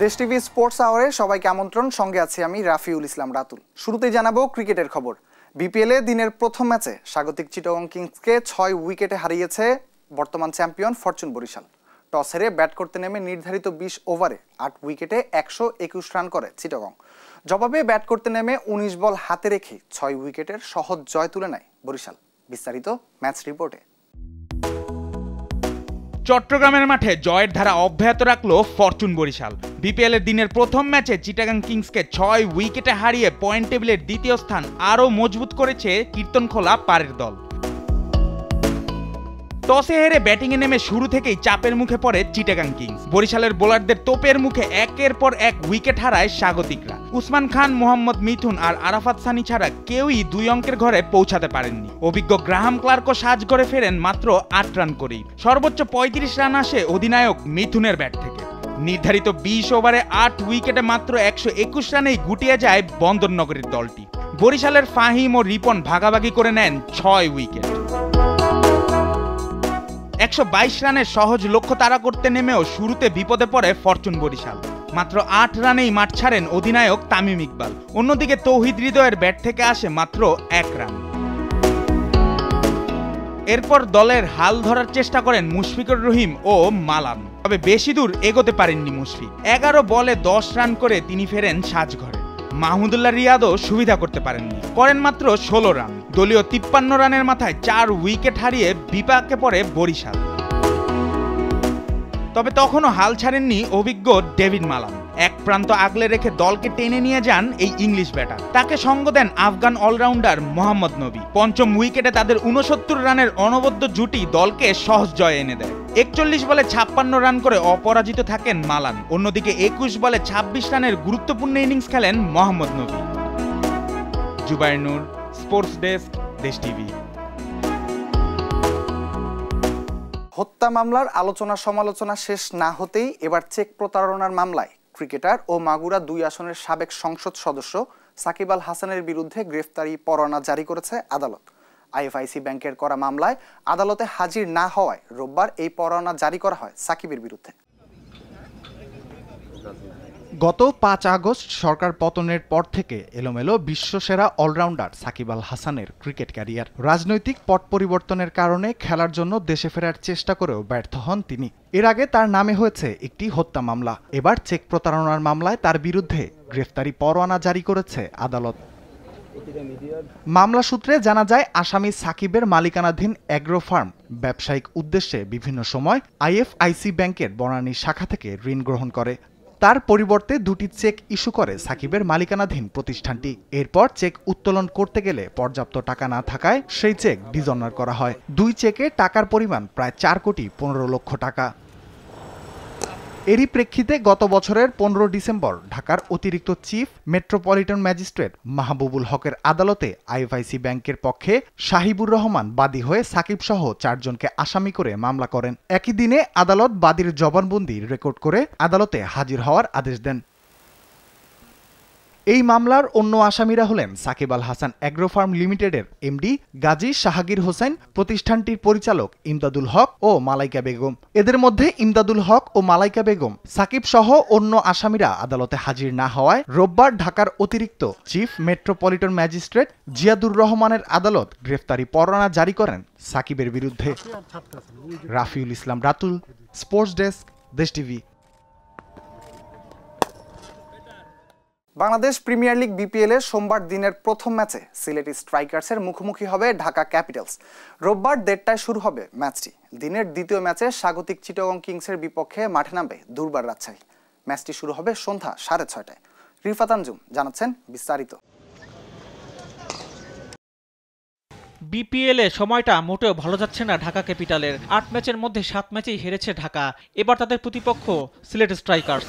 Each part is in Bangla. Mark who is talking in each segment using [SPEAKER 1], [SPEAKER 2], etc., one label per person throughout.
[SPEAKER 1] দেশ টিভি স্পোর্টস আওয়ারে সবাইকে আমন্ত্রণ। সঙ্গে আছি আমি রাফিউল ইসলাম রাতুল। শুরুতেই জানাবো ক্রিকেটের খবর। বিপিএলে দিনের প্রথম ম্যাচে স্বাগতিক চিটাগং কিংসকে 6 উইকেটে হারিয়েছে বর্তমান চ্যাম্পিয়ন ফরচুন বরিশাল। টস হেরে ব্যাট করতে নেমে নির্ধারিত 20 ওভারে 8 উইকেটে 121 রান করে চিটাগং। জবাবে ব্যাট করতে নেমে 19 বল হাতে রেখে 6 উইকেটের সহজ জয় তুলে নেয় বরিশাল। বিস্তারিত ম্যাচ রিপোর্টে।
[SPEAKER 2] চট্টগ্রামের মাঠে জয়ের ধারা অব্যাহত রাখলো ফরচুন বরিশাল। বিপিএল এর দিনের প্রথম ম্যাচে চিটাগাং কিংসকে 6 উইকেটে হারিয়ে পয়েন্ট টেবিলের দ্বিতীয় স্থান আরও মজবুত করেছে কীর্তনখোলা পাড়ের দল। টসে হেরে ব্যাটিংয়ে নেমে শুরু থেকেই চাপের মুখে পড়ে চিটাগাং কিংস। বরিশালের বোলারদের তোপের মুখে একের পর এক উইকেট হারায় স্বাগতিকরা। উসমান খান, মোহাম্মদ মিথুন আর আরাফাত সানি ছাড়া কেউই 2 অঙ্কের ঘরে পৌঁছাতে পারেননি। অভিজ্ঞ গ্রাহাম ক্লার্কও সাজ করে ফেরেন মাত্র 8 রান করেই। সর্বোচ্চ 35 রান আসে অধিনায়ক মিথুনের ব্যাট থেকে। নির্ধারিত 20 ওভারে 8 উইকেটে মাত্র 121 রানেই গুটিয়ে যায় বন্দরনগরের দলটি। বরিশালের ফাহিম ও রিপন ভাগাভাগি করে নেন 6 উইকেট। 122 রানের সহজ লক্ষ্য তাড়া করতে নেমেও শুরুতে বিপদে পড়ে ফরচুন বরিশাল। মাত্র 8 রানেই মাঠ ছাড়েন অধিনায়ক তামিম ইকবাল। অন্যদিকে তৌহিদ হৃদয়ের ব্যাট থেকে আসে মাত্র 1 রান। এরপর দলের হাল ধরার চেষ্টা করেন মুশফিকুর রহিম ও মালান, তবে বেশি দূর এগোতে পারেননি মুশফিক। 11 বলে 10 রান করে তিনি ফেরেন সাজঘরে। মাহমুদুল্লাহ রিয়াদও সুবিধা করতে পারেননি, করেন মাত্র 16 রান। দলীয় 53 রানের মাথায় 4 উইকেট হারিয়ে বিপাকে পড়ে বরিশাল। তবে তখনও হাল ছাড়েননি অভিজ্ঞ ডেভিড মালান। এক প্রান্ত আগলে রেখে দলকে টেনে নিয়ে যান এই ইংলিশ ব্যাটার। তাকে সঙ্গ দেন আফগান অলরাউন্ডার মোহাম্মদ নবী। পঞ্চম উইকেটে তাদের 69 রানের অনবদ্য জুটি দলকে সহজ জয় এনে দেয়। 41 বলে 56 রান করে অপরাজিত থাকেন মালান। অন্যদিকে 21 বলে 26 রানের গুরুত্বপূর্ণ ইনিংস খেলেন মোহাম্মদ নবী। জুবাইর নূর, স্পোর্টস ডেস্ক, দেশ টিভি।
[SPEAKER 1] হত্যা মামলার আলোচনা সমালোচনা শেষ না হতেই এবার চেক প্রতারণার মামলায় ক্রিকেটার ও মাগুরা 2 আসনের সাবেক সংসদ সদস্য সাকিব আল হাসানের বিরুদ্ধে গ্রেফতারি পরোয়ানা জারি করেছে আদালত। আইএফআইসি ব্যাংকের করা মামলায় আদালতে হাজির না হওয়ায় রোববার এই পরোয়ানা জারি করা হয় সাকিবের বিরুদ্ধে।
[SPEAKER 3] গত 5 আগস্ট সরকার পতনের পর থেকে এলোমেলো বিশ্বসেরা অলরাউন্ডার সাকিব আল হাসানের ক্রিকেট ক্যারিয়ার। রাজনৈতিক পট পরিবর্তনের কারণে খেলার জন্য দেশে ফেরার চেষ্টা করেও ব্যর্থ হন তিনি। এর আগে তার নামে হয়েছে একটি হত্যা মামলা। এবার চেক প্রতারণার মামলায় তার বিরুদ্ধে গ্রেফতারি পরোয়ানা জারি করেছে আদালত। মামলা সূত্রে জানা যায়, আসামি সাকিবের মালিকানাধীন অ্যাগ্রো ফার্ম ব্যবসায়িক উদ্দেশ্যে বিভিন্ন সময় আইএফআইসি ব্যাংকের বনানী শাখা থেকে ঋণ গ্রহণ করে। তার পরিবর্তে 2টি চেক ইস্যু করে সাকিবের মালিকানাধীন প্রতিষ্ঠানটি। এরপর চেক উত্তোলন করতে গেলে পর্যাপ্ত টাকা না থাকায় সেই চেক ডিজঅনার করা হয়। 2 চেকে টাকার পরিমাণ প্রায় 4 কোটি 15 লক্ষ টাকা। এরই প্রেক্ষিতে গত বছরের 15 ডিসেম্বর ঢাকার অতিরিক্ত চিফ মেট্রোপলিটন ম্যাজিস্ট্রেট মাহবুবুল হকের আদালতে আইএফআইসি ব্যাংকের পক্ষে শাহিবুর রহমান বাদী হয়ে সাকিব সহ 4 জনকে আসামি করে মামলা করেন। একই দিনে আদালত বাদীর জবানবন্দি রেকর্ড করে আদালতে হাজির হওয়ার আদেশ দেন। এই মামলার অন্য আসামিরা হলেন সাকিব আল হাসান অ্যাগ্রো ফার্ম লিমিটেডের এমডি গাজী শাহাগীর হোসেন, প্রতিষ্ঠানটির পরিচালক ইমদাদুল হক ও মালাইকা বেগম। এদের মধ্যে ইমদাদুল হক ও মালাইকা বেগম, সাকিব সহ অন্য আসামিরা আদালতে হাজির না হওয়ায় রোববার ঢাকার অতিরিক্ত চিফ মেট্রোপলিটন ম্যাজিস্ট্রেট জিয়াদুর রহমানের আদালত গ্রেফতারি পরোয়ানা জারি করেন সাকিবের বিরুদ্ধে। রাফিউল ইসলাম রাতুল, স্পোর্টস ডেস্ক, দেশ TV.
[SPEAKER 1] Bangladesh premier league BPL এর সোমবার দিনের প্রথম ম্যাচে সিলেটি স্ট্রাইকার্সের মুখোমুখি হবে ঢাকা ক্যাপিটালস। রোববার 1:30টায় শুরু হবে ম্যাচটি। দিনের দ্বিতীয় ম্যাচে স্বাগতিক চিটাগং কিংসের বিপক্ষে মাঠে নামবে দুর্বার রাজশাহী। ম্যাচটি শুরু হবে সন্ধ্যা 6:30টায়। রিফাত আঞ্জুম জানাচ্ছেন বিস্তারিত।
[SPEAKER 4] বিপিএল এ সময়টা মোটেও ভালো যাচ্ছে না ঢাকা ক্যাপিটালের। 8 ম্যাচের মধ্যে 7 ম্যাচেই হেরেছে ঢাকা। এবার তাদের প্রতিপক্ষ সিলেট স্ট্রাইকার্স।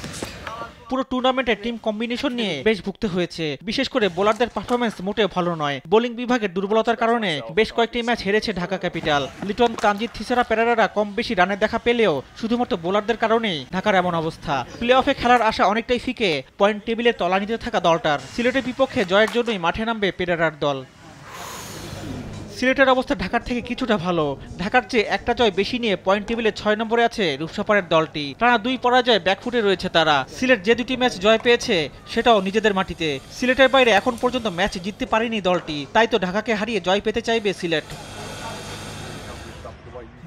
[SPEAKER 4] পুরো টুর্নামেন্টে টিম কম্বিনেশন নিয়ে বেশ ভুগতে হয়েছে। বিশেষ করে বোলারদের পারফরমেন্স মোটেও ভালো নয়। বোলিং বিভাগের দুর্বলতার কারণে বেশ কয়েকটি ম্যাচ হেরেছে ঢাকা ক্যাপিটাল। লিটন, তানজিদ, থিসারা, পেরেরারা কম বেশি রানের দেখা পেলেও শুধুমাত্র বোলারদের কারণেই ঢাকার এমন অবস্থা। প্লে অফে খেলার আশা অনেকটাই ফিকে পয়েন্ট টেবিলে তলানিতে থাকা দলটার। সিলেটের বিপক্ষে জয়ের জন্যই মাঠে নামবে পেরেরার দল। সিলেটের অবস্থা ঢাকার থেকে কিছুটা ভালো। ঢাকার চেয়ে একটা জয় বেশি নিয়ে পয়েন্ট টেবিলে 6 নম্বরে আছে রূপসাপাড়ের দলটি। টানা 2 পরাজয় ব্যাকফুটে রয়েছে তারা। সিলেট যে 2টি ম্যাচ জয় পেয়েছে সেটাও নিজেদের মাটিতে। সিলেটের বাইরে এখন পর্যন্ত ম্যাচ জিততে পারেনি দলটি, তাই তো ঢাকাকে হারিয়ে জয় পেতে চাইবে সিলেট।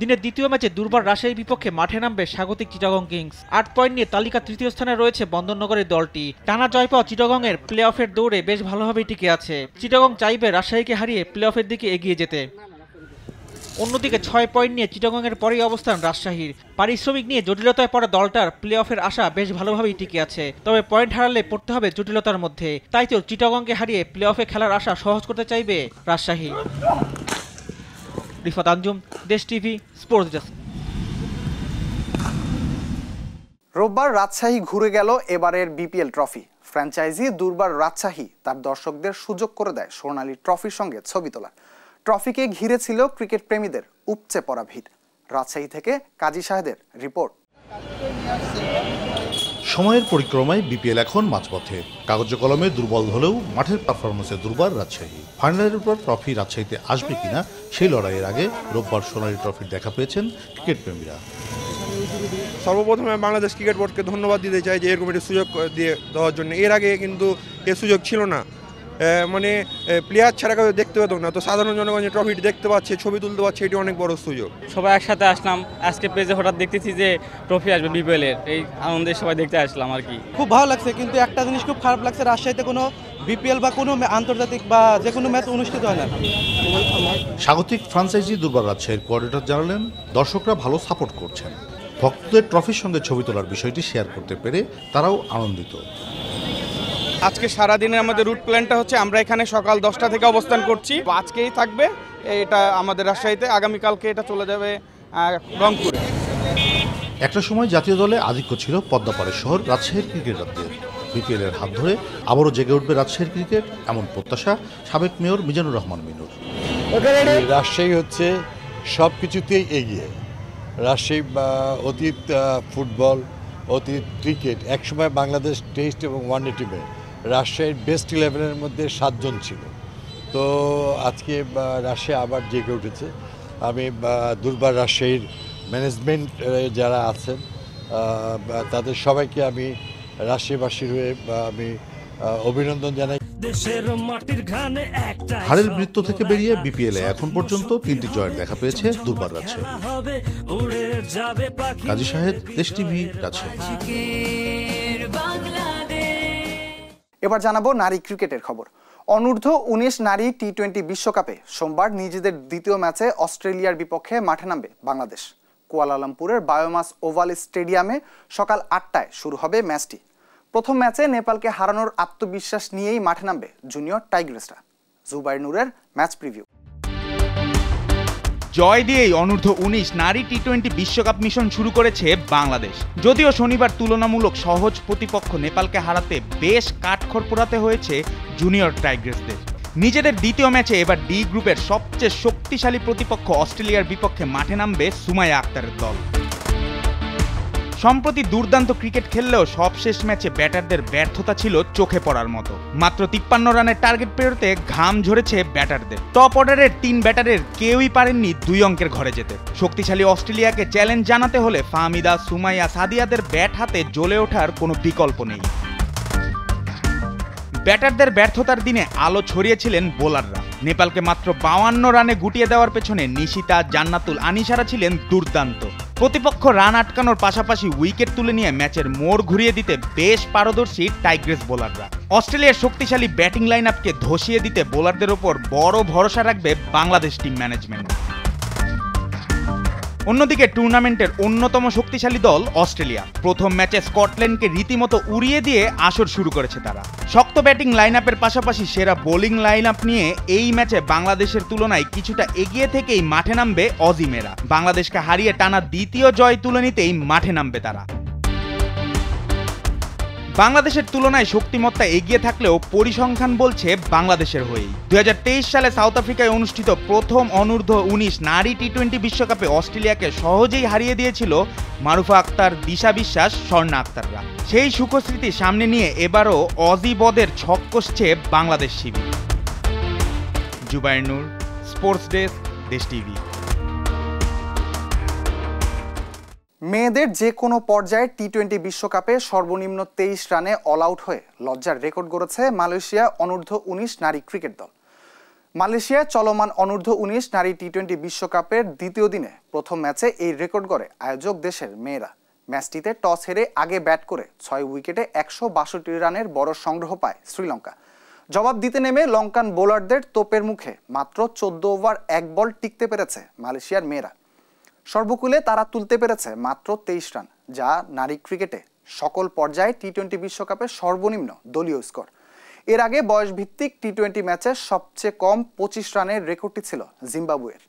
[SPEAKER 4] দিনের দ্বিতীয় ম্যাচে দুর্বার রাজশাহীর বিপক্ষে মাঠে নামবে স্বাগতিক চিটাগং কিংস। 8 পয়েন্ট নিয়ে তালিকা তৃতীয় স্থানে রয়েছে বন্দরনগরের দলটি। টানা জয় পাওয়া চিটাগংয়ের প্লে অফের দৌড়ে বেশ ভালোভাবেই টিকে আছে। চিটাগং চাইবে রাজশাহীকে হারিয়ে প্লে অফের দিকে এগিয়ে যেতে। অন্যদিকে 6 পয়েন্ট নিয়ে চিটাগংয়ের পরেই অবস্থান রাজশাহীর। পারিশ্রমিক নিয়ে জটিলতায় পড়া দলটার প্লে অফের আশা বেশ ভালোভাবেই টিকে আছে, তবে পয়েন্ট হারালে পড়তে হবে জটিলতার মধ্যে। তাই তো চিটাগংকে হারিয়ে প্লে অফে খেলার আশা সহজ করতে চাইবে রাজশাহী। রিফাত আঞ্জুম, দেশ টিভি, স্পোর্টস ডেস্ক।
[SPEAKER 1] রোববার রাজশাহী ঘুরে গেল এবারের বিপিএল ট্রফি। ফ্র্যাঞ্চাইজি দুর্বার রাজশাহী তার দর্শকদের সুযোগ করে দেয় সোনালী ট্রফির সঙ্গে ছবি তোলার। ট্রফিকে ঘিরে ছিল ক্রিকেট প্রেমীদের উপচে পড়া ভিড়। রাজশাহী থেকে কাজী শাহেদের রিপোর্ট।
[SPEAKER 5] সময়ের পরিক্রমায় বিপিএল এখন মাঝপথে। কাগজে কলমে দুর্বল হলেও মাঠের পারফরমেন্সে দুর্বার রাজশাহী। ফাইনালের পর ট্রফি রাজশাহীতে আসবে কিনা সেই লড়াইয়ের আগে রোববার সোনালী ট্রফির দেখা পেয়েছেন ক্রিকেট প্রেমীরা।
[SPEAKER 6] সর্বপ্রথমে বাংলাদেশ ক্রিকেট বোর্ডকে ধন্যবাদ দিতে চাই যে এরকম একটি সুযোগ দিয়ে দেওয়ার জন্য। এর আগে কিন্তু এর সুযোগ ছিল না, মানে প্লেয়ার ছাড়া কেউ দেখতে পেত না। তো সাধারণ জনগণ যে ট্রফিটি দেখতে পাচ্ছে, ছবি তুলতে পারছে, এটি অনেক বড় সুযোগ।
[SPEAKER 7] সবাই একসাথে আসলাম, আজকে পেজে হঠাৎ দেখতেছি যে ট্রফি আসবে বিপিএলের, এই আনন্দে সবাই দেখতে আসলাম আর কি।
[SPEAKER 8] খুব ভালো লাগছে, কিন্তু একটা জিনিস খুব খারাপ লাগছে, রাজশাহীতে কোনো বিপিএল বা কোনো আন্তর্জাতিক বা যে কোনো ম্যাচ অনুষ্ঠিত হয় না।
[SPEAKER 5] স্বাগতিক ফ্রাঞ্চাইজি দুর্বার রাজশাহীর কোঅর্ডিনেটর জানালেন, দর্শকরা ভালো সাপোর্ট করছেন। ভক্তদের ট্রফির সঙ্গে ছবি তোলার বিষয়টি শেয়ার করতে পেরে তারাও আনন্দিত।
[SPEAKER 9] আজকে সারাদিনে আমাদের রুট প্ল্যানটা হচ্ছে আমরা এখানে সকাল 10টা থেকে অবস্থান করছি। আজকেই থাকবে এটা আমাদের রাজশাহীতে, আগামীকালকে এটা চলে যাবে রংপুরে।
[SPEAKER 5] একটা সময় জাতীয় দলে আধিক্য ছিল পদ্মাপাড়ের শহর রাজশাহীর ক্রিকেটারদের। বিপিএলের হাত ধরে আবারও জেগে উঠবে রাজশাহীর ক্রিকেট, এমন প্রত্যাশা সাবেক মেয়র মিজানুর রহমান মিনুর।
[SPEAKER 10] রাজশাহী হচ্ছে সব কিছুতেই এগিয়ে। রাজশাহী অতীত ফুটবল, অতীত ক্রিকেট, একসময় বাংলাদেশ টেস্ট এবং ওয়ানডে টিমে রাজশাহীর বেস্ট 11-এর মধ্যে 7 জন ছিল। তো আজকে রাজশাহী আবার জেগে উঠেছে। আমি দুর্বার রাজশাহীর ম্যানেজমেন্ট যারা আছেন তাদের সবাইকে আমি রাজশাহীবাসীর হয়ে আমি অভিনন্দন জানাই।
[SPEAKER 5] হারের বৃত্ত থেকে বেরিয়ে বিপিএলে এখন পর্যন্ত 3টি জয়ের দেখা পেয়েছে দুর্বার রাজশাহী। কাজী শাহেদ, দেশ টিভি, রাজশাহী।
[SPEAKER 1] এবার জানাবো নারী ক্রিকেটের খবর। অনূর্ধ্ব 19 নারী টি-20 বিশ্বকাপে সোমবার নিজেদের দ্বিতীয় ম্যাচে অস্ট্রেলিয়ার বিপক্ষে মাঠে নামবে বাংলাদেশ। কুয়ালালামপুরের বায়োমাস ওভাল স্টেডিয়ামে সকাল 8টায় শুরু হবে ম্যাচটি। প্রথম ম্যাচে নেপালকে হারানোর আত্মবিশ্বাস নিয়েই মাঠে নামবে জুনিয়র টাইগ্রেসরা। জুবাইর নূরের ম্যাচ প্রিভিউ।
[SPEAKER 2] জয় দিয়েই অনূর্ধ্ব 19 নারী টি-20 বিশ্বকাপ মিশন শুরু করেছে বাংলাদেশ। যদিও শনিবার তুলনামূলক সহজ প্রতিপক্ষ নেপালকে হারাতে বেশ কাঠখড় পোড়াতে হয়েছে জুনিয়র টাইগ্রেসদের। নিজেদের দ্বিতীয় ম্যাচে এবার ডি গ্রুপের সবচেয়ে শক্তিশালী প্রতিপক্ষ অস্ট্রেলিয়ার বিপক্ষে মাঠে নামবে সুমাইয়া আক্তারের দল। সম্প্রতি দুর্দান্ত ক্রিকেট খেললেও সবশেষ ম্যাচে ব্যাটারদের ব্যর্থতা ছিল চোখে পড়ার মতো। মাত্র 53 রানের টার্গেট পেরোতে ঘাম ঝরেছে ব্যাটারদের। টপ অর্ডারের 3 ব্যাটারের কেউই পারেননি 2 অঙ্কের ঘরে যেতে। শক্তিশালী অস্ট্রেলিয়াকে চ্যালেঞ্জ জানাতে হলে ফাহমিদা, সুমাইয়া, সাদিয়াদের ব্যাট হাতে জ্বলে ওঠার কোনো বিকল্প নেই। ব্যাটারদের ব্যর্থতার দিনে আলো ছড়িয়েছিলেন বোলাররা। নেপালকে মাত্র 52 রানে গুটিয়ে দেওয়ার পেছনে নিশিতা, জান্নাতুল, আনিসারা ছিলেন দুর্দান্ত। প্রতিপক্ষ রান আটকানোর পাশাপাশি উইকেট তুলে নিয়ে ম্যাচের মোড় ঘুরিয়ে দিতে বেশ পারদর্শী টাইগ্রেস বোলাররা। অস্ট্রেলিয়ার শক্তিশালী ব্যাটিং লাইন আপকে ধসিয়ে দিতে বোলারদের ওপর বড় ভরসা রাখবে বাংলাদেশ টিম ম্যানেজমেন্ট। অন্যদিকে টুর্নামেন্টের অন্যতম শক্তিশালী দল অস্ট্রেলিয়া। প্রথম ম্যাচে স্কটল্যান্ডকে রীতিমতো উড়িয়ে দিয়ে আসর শুরু করেছে তারা। শক্ত ব্যাটিং লাইন আপের পাশাপাশি সেরা বোলিং লাইন আপ নিয়ে এই ম্যাচে বাংলাদেশের তুলনায় কিছুটা এগিয়ে থেকেই মাঠে নামবে অজিমেরা। বাংলাদেশকে হারিয়ে টানা দ্বিতীয় জয় তুলে নিতেই মাঠে নামবে তারা। বাংলাদেশের তুলনায় শক্তিমত্তা এগিয়ে থাকলেও পরিসংখ্যান বলছে বাংলাদেশের হয়েই। 2023 সালে সাউথ আফ্রিকায় অনুষ্ঠিত প্রথম অনূর্ধ্ব 19 নারী টি-20 বিশ্বকাপে অস্ট্রেলিয়াকে সহজেই হারিয়ে দিয়েছিল মারুফা আক্তার, দিশা বিশ্বাস, স্বর্ণা আক্তাররা। সেই সুখস্মৃতি সামনে নিয়ে এবারও অজি বদের ছক কষছে বাংলাদেশ শিবির। জুবাইর নূর, স্পোর্টস ডেস্ক, দেশ টিভি।
[SPEAKER 1] মেয়েদের যে কোনো পর্যায়ে টি-20 বিশ্বকাপে সর্বনিম্ন 23 রানে অল আউট হয়ে লজ্জার রেকর্ড গড়েছে মালয়েশিয়া অনূর্ধ্ব-19 নারী ক্রিকেট দল। মালয়েশিয়া চলমান অনূর্ধ্ব-19 নারী টি-20 বিশ্বকাপের দ্বিতীয় দিনে প্রথম ম্যাচে এই রেকর্ড গড়ে আয়োজক দেশের মেয়েরা। ম্যাচটিতে টস হেরে আগে ব্যাট করে 6 উইকেটে 162 রানের বড় সংগ্রহ পায় শ্রীলঙ্কা। জবাব দিতে নেমে লঙ্কান বোলারদের তোপের মুখে মাত্র 14 ওভার 1 বল টিকতে পেরেছে মালয়েশিয়ার মেয়েরা। সর্বকুলে তারা তুলতে পেরেছে মাত্র 23 রান, যা নারী ক্রিকেটে সকল পর্যায়ে টি-20 বিশ্বকাপের সর্বনিম্ন দলীয় স্কোর। এর আগে বয়সভিত্তিক টি-20 ম্যাচে সবচেয়ে কম 25 রানের রেকর্ডটি ছিল জিম্বাবুয়ের।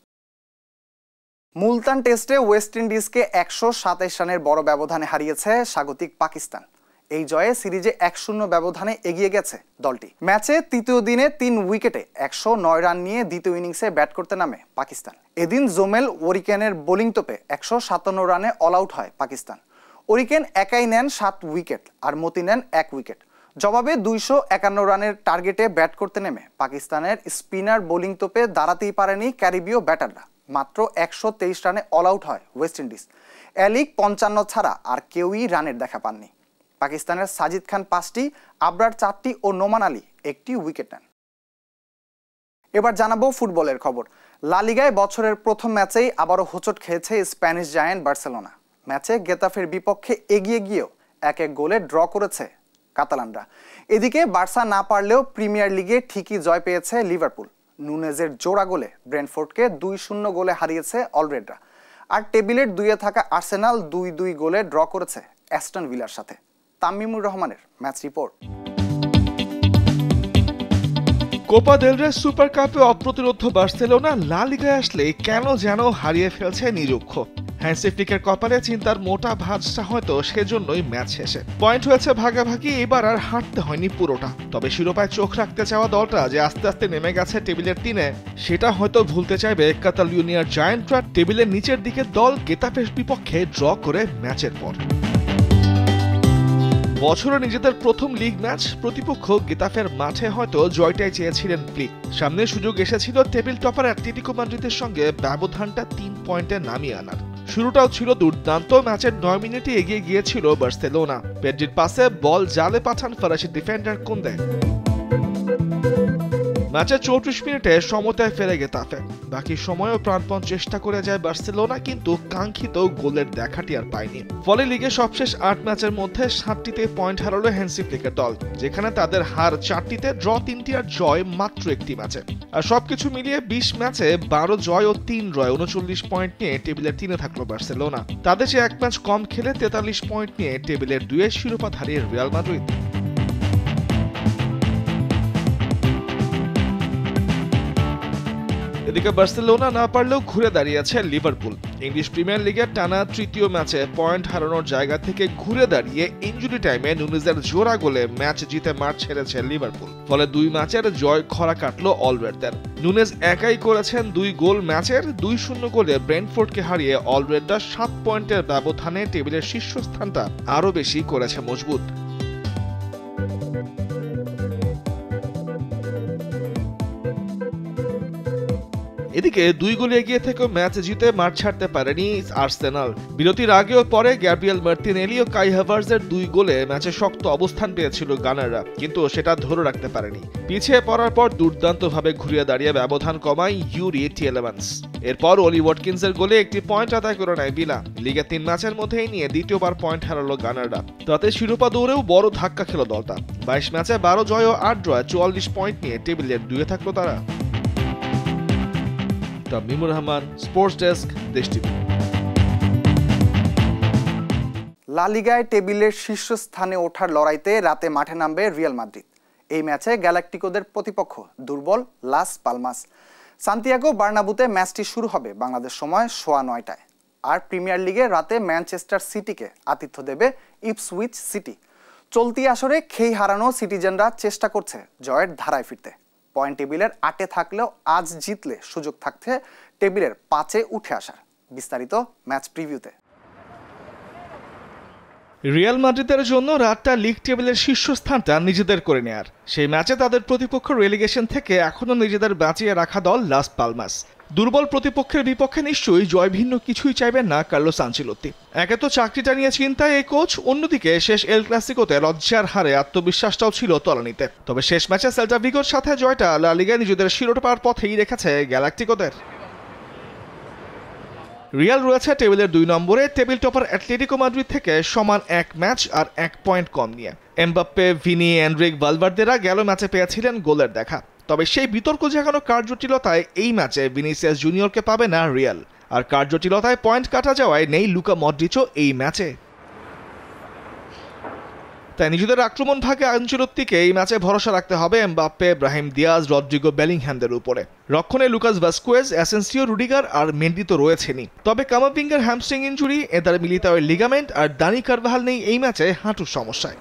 [SPEAKER 1] মুলতান টেস্টে ওয়েস্ট ইন্ডিজকে 127 রানের বড় ব্যবধানে হারিয়েছে স্বাগতিক পাকিস্তান। এই জয়ে সিরিজে 1-0 ব্যবধানে এগিয়ে গেছে দলটি। ম্যাচে তৃতীয় দিনে 3 উইকেটে 109 রান নিয়ে দ্বিতীয় ইনিংসে ব্যাট করতে নামে পাকিস্তান। এদিন জোমেল ওরিকেনের বোলিং তোপে 157 রানে অল আউট হয় পাকিস্তান। ওরিকেন একাই নেন 7 উইকেট আর মতি নেন 1 উইকেট। জবাবে 251 রানের টার্গেটে ব্যাট করতে নেমে পাকিস্তানের স্পিনার বোলিং তোপে দাঁড়াতেই পারেনি ক্যারিবীয় ব্যাটাররা। মাত্র 123 রানে অল আউট হয় ওয়েস্ট ইন্ডিজ। এলিক 55 ছাড়া আর কেউই রানের দেখা পাননি। পাকিস্তানের সাজিদ খান 5টি, আবরার 4টি ও নোমান আলী 1টি উইকেট নেন। এবার জানাবো ফুটবলের খবর। লা লিগায় বছরের প্রথম ম্যাচেই আবারও হোঁচট খেয়েছে স্প্যানিশ জায়ান্ট বার্সেলোনা। ম্যাচে গেতাফের বিপক্ষে এগিয়ে গিয়েও 1-1 গোলে ড্র করেছে কাতালানরা। এদিকে বার্সা না পারলেও প্রিমিয়ার লিগে ঠিকই জয় পেয়েছে লিভারপুল। নুনেজের জোড়া গোলে ব্রেন্টফোর্ডকে 2-0 গোলে হারিয়েছে অলরেডরা। আর টেবিলের 2-এ থাকা আর্সেনাল 2-2 গোলে ড্র করেছে অ্যাস্টন ভিলার সাথে। তামিমুর রহমানের ম্যাচ রিপোর্ট।
[SPEAKER 11] কোপা দেল রে সুপার কাপে অপ্রতিরোধ্য বার্সেলোনা লা লিগায় আসলে কেন যেন হারিয়ে ফেলছে নিরীক্ষ। হ্যান্সি ফ্লিকের কপালে চিন্তার মোটা ভাঁজটা হয়তো সেজন্যই ম্যাচ শেষে। পয়েন্ট হয়েছে ভাগাভাগি, এবার আর হাঁটতে হয়নি পুরোটা। তবে শিরোপায় চোখ রাখতে চাওয়া দলটা যে আস্তে আস্তে নেমে গেছে টেবিলের 3-এ, সেটা হয়তো ভুলতে চাইবে কাতালুনিয়ার জায়ান্টরা। টেবিলের নিচের দিকে দল গেতাফের বিপক্ষে ড্র করে ম্যাচের পর। বছরে নিজেদের প্রথম লিগ ম্যাচ, প্রতিপক্ষ গেতাফের মাঠে হয়তো জয়টাই চেয়েছিলেন ফ্লিক। সামনে সুযোগ এসেছিল টেবিল টপার অ্যাটলেটিকো মাদ্রিদের সঙ্গে ব্যবধানটা 3 পয়েন্টে নামিয়ে আনার। শুরুটাও ছিল দুর্দান্ত। ম্যাচের 9 মিনিটে এগিয়ে গিয়েছিল বার্সেলোনা। পেড্রির পাসে বল জালে পাঠান ফরাসি ডিফেন্ডার কোন্দে। ম্যাচের 34 মিনিটে সমতায় ফেরে গেতাফে। বাকি সময়ও প্রাণপণ চেষ্টা করে যায় বার্সেলোনা, কিন্তু কাঙ্ক্ষিত গোলের দেখাটি আর পায়নি। ফলে লিগে সবশেষ 8 ম্যাচের মধ্যে 7টিতে পয়েন্ট হারালো হ্যান্সি ফ্লিকের দল, যেখানে তাদের হার 4টিতে, ড্র 3টি আর জয় মাত্র 1টি ম্যাচে। আর সবকিছু মিলিয়ে 20 ম্যাচে 12 জয় ও 3 জয়, 39 পয়েন্ট নিয়ে টেবিলের 3-এ থাকলো বার্সেলোনা। তাদের চেয়ে 1 ম্যাচ কম খেলে 43 পয়েন্ট নিয়ে টেবিলের 2-এ শিরোপাধারী রিয়াল মাদ্রিদ। এদিকে বার্সেলোনা না পারলেও ঘুরে দাঁড়িয়েছে লিভারপুল। ইংলিশ প্রিমিয়ার লিগের টানা 3য় ম্যাচে পয়েন্ট হারানোর জায়গা থেকে ঘুরে দাঁড়িয়ে ইনজুরি টাইমে নুনেজের জোড়া গোলে ম্যাচ জিতে মাঠ ছেড়েছে লিভারপুল। ফলে 2 ম্যাচের জয় খরা কাটলো অলরেডদের। নুনেজ একাই করেছেন 2 গোল। ম্যাচের 2-0 গোলে ব্রেন্টফোর্ডকে হারিয়ে অলরেডরা 7 পয়েন্টের ব্যবধানে টেবিলের শীর্ষস্থানটা আরও বেশি করেছে মজবুত। এদিকে 2 গোলে এগিয়ে থেকেও ম্যাচ জিতে মাঠ ছাড়তে পারেনি আর্সেনাল। বিরতির আগে ও পরে গ্যাব্রিয়েল মার্টিনেলি ও কাই হাভার্টজের 2 গোলে ম্যাচে শক্ত অবস্থান পেয়েছিল গানাররা, কিন্তু সেটা ধরে রাখতে পারেনি। পিছিয়ে পড়ার পর দুর্দান্তভাবে ঘুরিয়ে দাঁড়িয়ে ব্যবধান কমায় ইউরি টিয়েলেমান্স। এরপর অলি ওয়াটকিন্সের গোলে একটি পয়েন্ট আদায় করে নেয় ভিলা। লিগে 3 ম্যাচের মধ্যেই নিয়ে দ্বিতীয়বার পয়েন্ট হারালো গানাররা। তাতে শিরোপা দৌড়েও বড় ধাক্কা খেল দলটা। 22 ম্যাচে 12 জয় ও 8 ড্রয়, 44 পয়েন্ট নিয়ে টেবিলের 2-এ থাকলো তারা। তামিমুর রহমান, স্পোর্টস ডেস্ক, দেশ টিভি।
[SPEAKER 1] লা লিগায় টেবিলের শীর্ষস্থানে ওঠার লড়াইতে রাতে মাঠে নামবে রিয়াল মাদ্রিদ। এই ম্যাচে গ্যালাকটিকোদের প্রতিপক্ষ দুর্বল লাস পালমাস। সান্তিয়াগো বার্নাবুতে ম্যাচটি শুরু হবে বাংলাদেশ সময় 9:15টায়। আর প্রিমিয়ার লিগে রাতে ম্যানচেস্টার সিটিকে আতিথ্য দেবে ইপসউইচ সিটি। চলতি আসরে খেই হারানো সিটিজেনরা চেষ্টা করছে জয়ের ধারায় ফিরতে। পয়েন্ট টেবিলের 8-এ থাকলেও আজ জিতলে সুযোগ থাকছে টেবিলের 5-এ উঠে আসার। বিস্তারিত ম্যাচ প্রিভিউতে।
[SPEAKER 11] রিয়াল মাদ্রিদের জন্য রাতটা লিগ টেবিলের শীর্ষস্থানটা নিজেদের করে নেয়ার। সেই ম্যাচে তাদের প্রতিপক্ষ রেলিগেশন থেকে এখনও নিজেদের বাঁচিয়ে রাখা দল লাস পালমাস। দুর্বল প্রতিপক্ষের বিপক্ষে নিশ্চয়ই জয় ভিন্ন কিছুই চাইবেন না কার্লোস আনচেলত্তি। একে তো চাকরিটা নিয়ে চিন্তায় এই কোচ, অন্যদিকে শেষ এল ক্লাসিকোতে লজ্জার হারে আত্মবিশ্বাসটাও ছিল তলানিতে। তবে শেষ ম্যাচে সেল্টা ভিগোর সাথে জয়টা লা লিগায় নিজেদের শিরোপার পথেই রেখেছে গ্যালাক্টিকোদের। রিয়াল রয়েছে টেবিলের 2 নম্বরে, টেবিল টপার অ্যাটলেটিকো মাদ্রিদ থেকে সমান 1 ম্যাচ আর 1 পয়েন্ট কম নিয়ে। এমবাপ্পে, ভিনি, এনরিক, ভালভার্দেরা গেল ম্যাচে পেয়েছিলেন গোলের দেখা। তবে সেই বিতর্ক জাগানো কার্যজটিলতায় এই ম্যাচে ভিনিসিয়াস জুনিয়রকে পাবে না রিয়াল। আর কার্যজটিলতায় পয়েন্ট কাটা যাওয়ায় নেই লুকা মডরিচও এই ম্যাচে। তাই নিজেদের আক্রমণ ভাগে আনচেলত্তিকে এই ম্যাচে ভরসা রাখতে হবে এমবাপ্পে, ব্রাহিম দিয়াজ, রদ্রিগো বেলিংহ্যামদের উপরে। রক্ষণে লুকাস ভাস্কুয়েজ, অ্যাসেন্সিও, রুডিগার আর মেন্ডি তো রয়েছেনই। তবে কামাভিঙ্গার হ্যামস্ট্রিং ইনজুরি, এদার মিলিতাওয়ের লিগামেন্ট আর দানি কারভাহাল নেই এই ম্যাচে হাঁটুর সমস্যায়।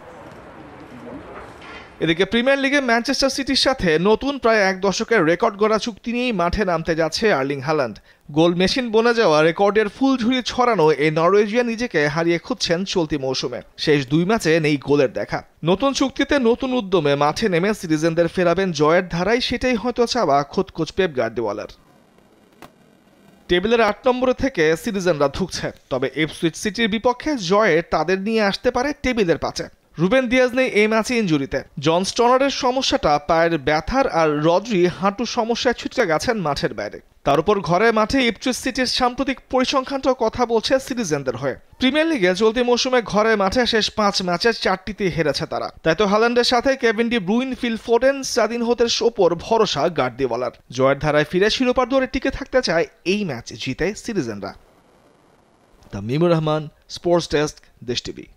[SPEAKER 11] এদিকে প্রিমিয়ার লিগে ম্যানচেস্টার সিটির সাথে নতুন প্রায় 1 দশকের রেকর্ড গড়া চুক্তি নিয়েই মাঠে নামতে যাচ্ছে আর্লিং হাল্যান্ড। গোল মেশিন বনে যাওয়া রেকর্ডের ফুলঝুরি ছড়ানো এই নরওয়েজিয়ান নিজেকে হারিয়ে খুঁজছেন চলতি মৌসুমে। শেষ 2 ম্যাচে নেই গোলের দেখা। নতুন চুক্তিতে নতুন উদ্যমে মাঠে নেমে সিটিজেনদের ফেরাবেন জয়ের ধারায়, সেটাই হয়তো চাওয়া খোদ কোচ পেপ গার্দিওলার। টেবিলের 8 নম্বরে থেকে সিটিজেনরা ধুঁকছে, তবে ইপসুইচ সিটির বিপক্ষে জয়ে তাদের নিয়ে আসতে পারে টেবিলের পাচে। রুবেন দিয়াজ নেই এই ম্যাচে ইনজুরিতে। জন স্টনারের সমস্যাটা পায়ের ব্যথার, আর রদ্রি হাঁটুর সমস্যায় ছুটে গেছেন মাঠের বাইরে। তার উপর ঘরে মাঠে ইপসুইচ সিটির সাম্প্রতিক পরিসংখ্যানটাও কথা বলছে সিটিজেনদের হয়ে। প্রিমিয়ার লিগে চলতি মৌসুমে ঘরে মাঠে শেষ 5 ম্যাচের 4টিতে হেরেছে তারা। তাই তো হাল্যান্ডের সাথে Kevin De Bruyne, Phil Foden, সাদিনহোতের ওপর ভরসা গার্দিওলার। জয়ের ধারায় ফিরে শিরোপার দৌড়ে টিকে থাকতে চায় এই ম্যাচ জিতে সিটিজেনরা। তামিমুর রহমান, স্পোর্টস ডেস্ক, দেশ টিভি।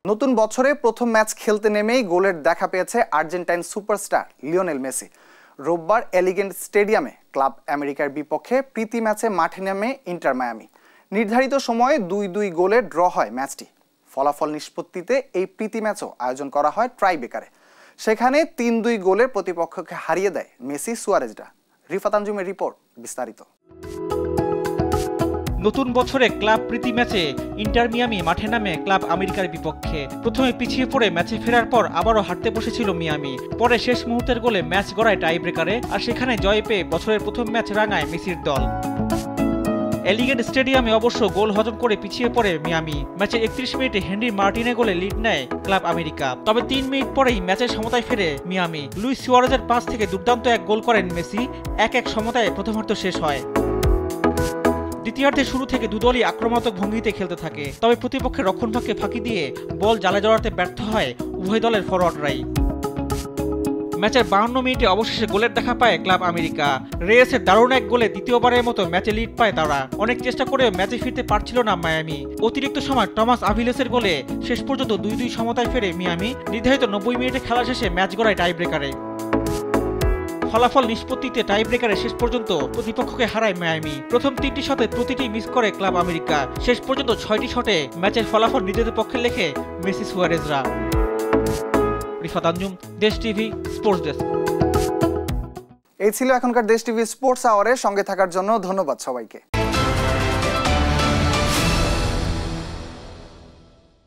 [SPEAKER 1] নতুন বছরে প্রথম ম্যাচ খেলতে নেমেই গোলের দেখা পেয়েছে আর্জেন্টাইন সুপারস্টার লিওনেল মেসি। রোববার এলিগেন্ট স্টেডিয়ামে ক্লাব আমেরিকার বিপক্ষে প্রীতি ম্যাচে মাঠে নামে ইন্টার মায়ামি। নির্ধারিত সময়ে 2-2 গোলে ড্র হয় ম্যাচটি। ফলাফল নিষ্পত্তিতে এই প্রীতি ম্যাচও আয়োজন করা হয় ট্রাইবেকারে। সেখানে 3-2 গোলের প্রতিপক্ষকে হারিয়ে দেয় মেসি সুয়ারেজরা। রিফাত আঞ্জুমের রিপোর্ট, বিস্তারিত।
[SPEAKER 4] নতুন বছরে ক্লাব প্রীতি ম্যাচে ইন্টার মিয়ামি মাঠে নামে ক্লাব আমেরিকার বিপক্ষে। প্রথমে পিছিয়ে পড়ে ম্যাচে ফেরার পর আবারও হারতে বসেছিল মিয়ামি। পরে শেষ মুহূর্তের গোলে ম্যাচ গড়ায় টাই ব্রেকারে, আর সেখানে জয় পেয়ে বছরের প্রথম ম্যাচ রাঙায় মেসির দল। এলিগেন্ট স্টেডিয়ামে অবশ্য গোল হজম করে পিছিয়ে পড়ে মিয়ামি। ম্যাচের 31 মিনিটে হেনরি মার্টিনে গোলে লিড নেয় ক্লাব আমেরিকা। তবে 3 মিনিট পরেই ম্যাচের সমতায় ফেরে মিয়ামি। লুইস সুয়ারেজের পাস থেকে দুর্দান্ত 1 গোল করেন মেসি। 1-1 সমতায় প্রথমার্ধ শেষ হয়। দ্বিতীয়ার্ধে শুরু থেকে দুদলই আক্রমণাত্মক ভঙ্গিতে খেলতে থাকে, তবে প্রতিপক্ষের রক্ষণভাগকে ফাঁকি দিয়ে বল জালে জড়াতে ব্যর্থ হয় উভয় দলের ফরওয়ার্ডরাই। ম্যাচের 52 মিনিটে অবশেষে গোলের দেখা পায় ক্লাব আমেরিকা। রেয়েসের দারুণ 1 গোলে দ্বিতীয়বারের মতো ম্যাচে লিড পায় তারা। অনেক চেষ্টা করেও ম্যাচে ফিরতে পারছিল না মায়ামি। অতিরিক্ত সময় টমাস আভিলেসের গোলে শেষ পর্যন্ত 2-2 সমতায় ফেরে মিয়ামি। নির্ধারিত 90 মিনিটে খেলা শেষে ম্যাচ গড়ায় টাই ব্রেকারে। ফলাফল নিষ্পত্তিতে টাই ব্রেকারে শেষ পর্যন্ত প্রতিপক্ষকে হারায় মায়ামি। প্রথম 3টি শটে প্রতিটি মিস করে ক্লাব আমেরিকা। শেষ পর্যন্ত 6টি শটে ম্যাচের ফলাফল নিজেদের পক্ষে লেখে মেসি সুয়ারেজরা। রিফাত আঞ্জুম, দেশ টিভি, স্পোর্টস ডেস্ক।
[SPEAKER 1] এই ছিল এখনকার দেশ টিভি স্পোর্টস আওয়ারে। সঙ্গে থাকার জন্য ধন্যবাদ সবাইকে।